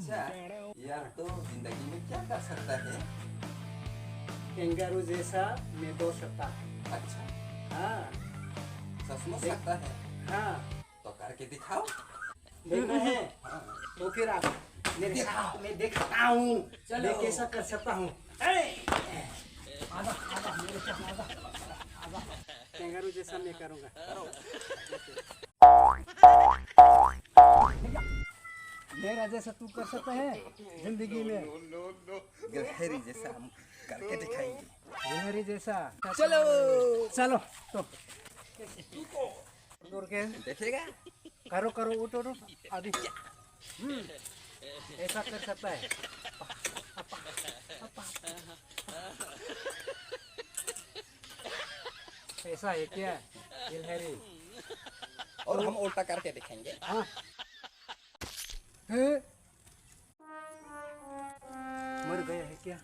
अच्छा यार, तो जिंदगी में क्या कर सकता है? कैंगारू जैसा मैं दौड़ सकता हूँ। अच्छा, हाँ सचमुच सकता है? हाँ, तो करके दिखाओ। देखना है तो फिर आप मैं देखता हूँ चलो। मैं कैसा कर सकता हूँ। आजा आजा मेरे साथ आजा आजा, कैंगारू जैसा मैं करूँगा। करो। मेरा जैसा तू कर सकता है जिंदगी में? गिलहरी जैसा हम करके दिखाएंगे। गिलहरी जैसा? चलो। चलो तो दूर के देखेगा? करो करो, उठो उठो अभी। ऐसा कर सकता है। ऐसा है क्या गिलहरी? और हम उल्टा करके दिखाएंगे। हाँ है? मर गया है क्या?